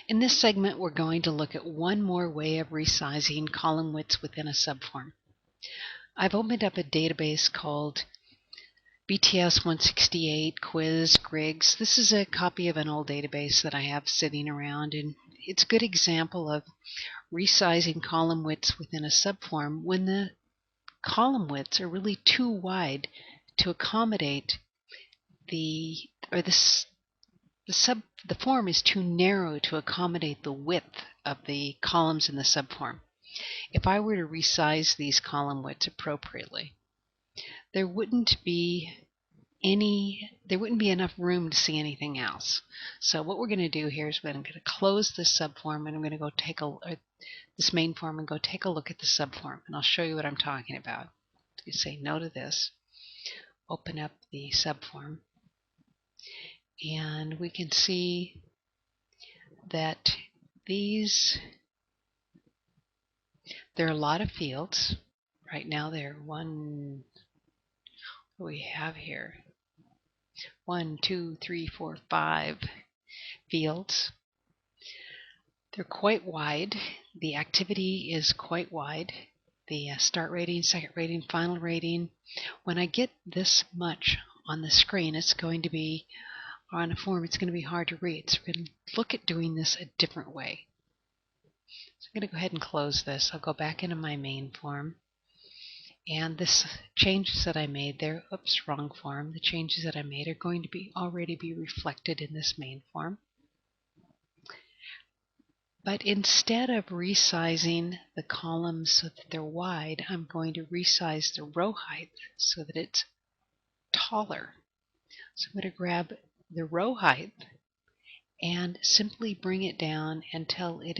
In this segment, we're going to look at one more way of resizing column widths within a subform. I've opened up a database called BTS 168 Quiz Griggs. This is a copy of an old database that I have sitting around, and it's a good example of resizing column widths within a subform when the column widths are really too wide to accommodate the form is too narrow to accommodate the width of the columns in the subform. If I were to resize these column widths appropriately, there wouldn't be enough room to see anything else. So what we're going to do here is I'm going to close this subform, and I'm going to go take this main form and go take a look at the subform, and I'll show you what I'm talking about. You say no to this, open up the subform, and we can see that there are a lot of fields. Right now we have here 1, 2, 3, 4, 5 fields. They're quite wide. The activity is quite wide. The start rating, second rating, final rating. When I get this much on the screen, it's going to be on a form, it's going to be hard to read. So we're going to look at doing this a different way. So I'm going to go ahead and close this. I'll go back into my main form. And this changes that I made there, oops, wrong form. The changes that I made are going to already be reflected in this main form. But instead of resizing the columns so that they're wide, I'm going to resize the row height so that it's taller. So I'm going to grab the row height and simply bring it down until it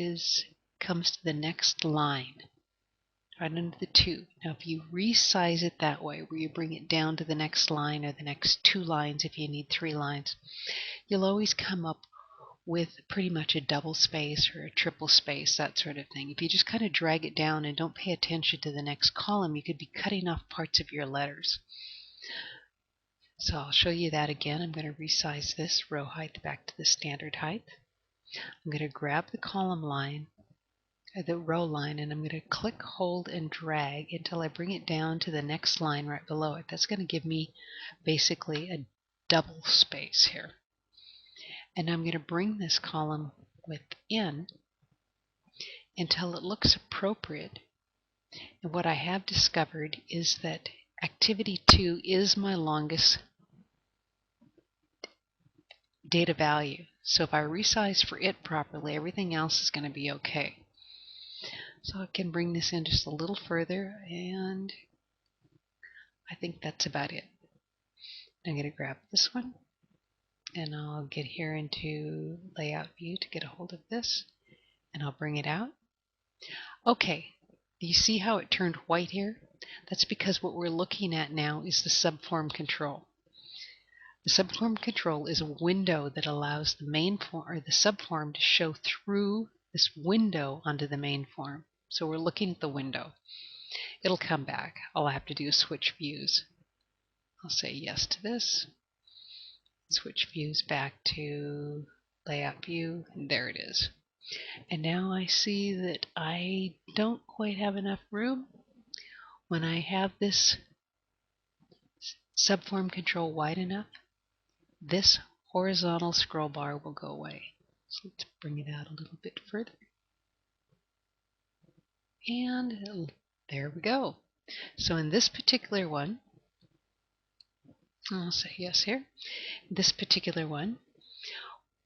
comes to the next line, right under the 2. Now if you resize it that way, where you bring it down to the next line or the next 2 lines if you need 3 lines, you'll always come up with pretty much a double space or a triple space, that sort of thing. If you just kind of drag it down and don't pay attention to the next column, you could be cutting off parts of your letters. So I'll show you that again. I'm going to resize this row height back to the standard height. I'm going to grab the column line, the row line, and I'm going to click, hold, and drag until I bring it down to the next line right below it. That's going to give me basically a double space here. And I'm going to bring this column width in until it looks appropriate. And what I have discovered is that activity 2 is my longest data value. So if I resize for it properly, everything else is going to be okay. So I can bring this in just a little further, and I think that's about it. I'm going to grab this one, and I'll get here into layout view to get a hold of this, and I'll bring it out. Okay, you see how it turned white here? That's because what we're looking at now is the subform control. The subform control is a window that allows the main form or the subform to show through this window onto the main form. So we're looking at the window. It'll come back. All I have to do is switch views. I'll say yes to this. Switch views back to layout view, and there it is. And now I see that I don't quite have enough room. When I have this subform control wide enough, this horizontal scroll bar will go away. So let's bring it out a little bit further. And there we go. So in this particular one, I'll say yes here. This particular one,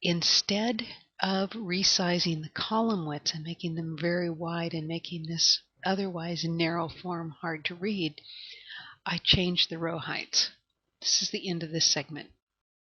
instead of resizing the column widths and making them very wide and making this otherwise narrow form hard to read, I changed the row heights. This is the end of this segment.